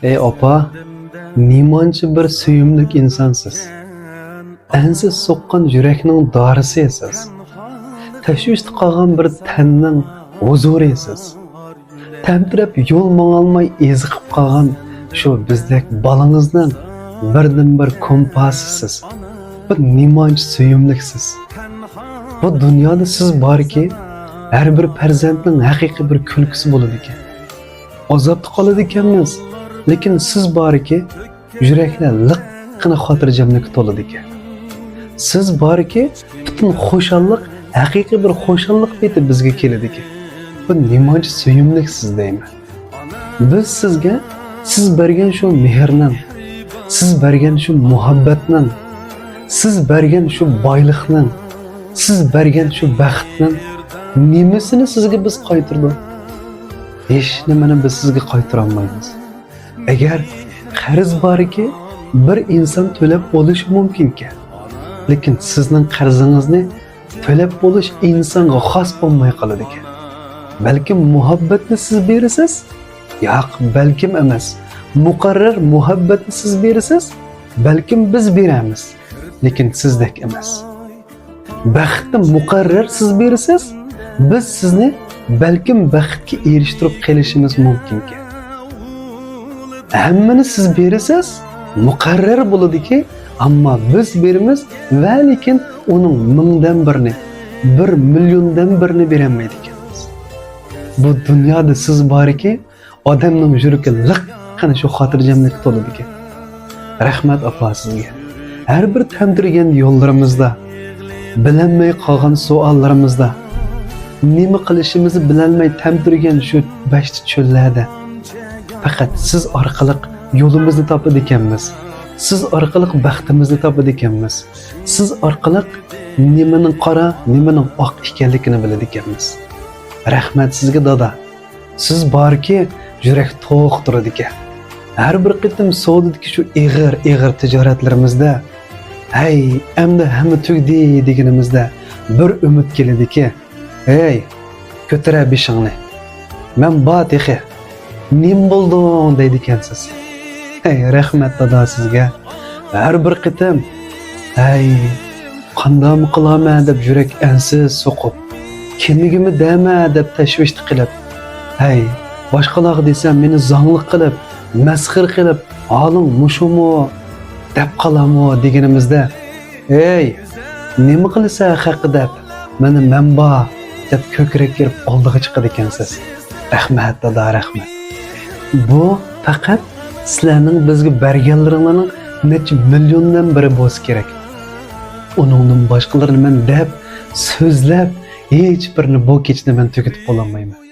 Ey opa, nimancha bir suyumlik insonsiz. Ansiz so'qqan yurakning dorisisiz. Tashvishda qolgan bir tanning huzurisiz. Tamtirab yo'l mangolmay eziqib qolgan shu bizdek bolangizning birdan bir kompasisiz. Bir nimancha suyumliksiz. Bu dunyoda siz borki, har bir farzandning haqiqiy bir kulgisi bo'ladi ekan. Azobda qoladi ekanmiz, lekin siz borki, yuraklar liqqina xotirjamlikka to'ladi ekan. Siz borki, butun xo'shallik, haqiqiy bir xo'shallik beti bizga keladi ekan. Bu nimancha suyumliksiz deyman. Biz sizga siz bergan shu mehrning, siz bergan shu muhabbatning, siz bergan shu boylikning, siz bergan shu baxtning nimasini sizga biz qaytirdik? Hech nimani biz sizga qaytira olmaymiz. Agar qarz borki, bir inson to'lab bo'lishi mumkin ekan. Lekin sizning qarzingizni to'lab bo'lish insonga xos bo'lmay qoladi ekan. Balkim muhabbatni siz berasiz? Yo'q, balkim emas. Muqarrar muhabbatni siz berasiz? Balkim biz beramiz, lekin sizdek emas. Baxtni muqarrar siz berasiz? Biz sizni balkim baxtga erishtirib qilishimiz mumkin ekan. Hammani siz berasiz, muqarrar bo'ladiki, ammo biz beramiz va lekin uning mingdan birini, 1 milliondan birini berolmaydi ekanmiz. Bu dunyoda siz borki, odamning yuragi liqqina shu xotirjamlikka to'ladi ekan. Rahmat opa sizga. Har bir tandirgan yo'llarimizda, bilinmay qolgan savollarimizda, nima qilishimizni bilolmay tandirgan shu bashti cho'llarda faqat siz orqali yo'limizni topadi ekanmiz. Siz orqali baxtimizni topadi ekanmiz. Siz orqali nimaning qora, nimaning oq ekanligini biladi ekanmiz. Rahmat sizga dada. Siz borki, yurak to'q turadi ekan. Har bir qitim savdodagi shu ig'ir tijoratlarimizda, "Hey, endi hamma tugdi" deganimizda bir umid keladiki, "Hey, ko'tara beshingni. Men batiqi. Nim bo'lding" deydi ekansiz. Hey, rahmat dada sizga. Har bir qitim, "Hey, qanday qilaman" deb yurak ansiz so'qib, "Kimligimni dema" deb tashvish qilib, "Hey, boshqalar desam meni zonglik qilib, masxir qilib, "Holing mushumo" deb qolamo deganimizda, "Hey, nima qilsa haqi deb, meni manba" deb ko'krak kirib oldiga chiqadi ekansiz. Rahmat dada, rahmat. Bu faqat sizlarning bizga berganlaringlarning necha milliondan biri bo'lsa kerak. Uningdan boshqalarini men deb so'zlab hech birini bu kechni men tugatib bo'lolmayman.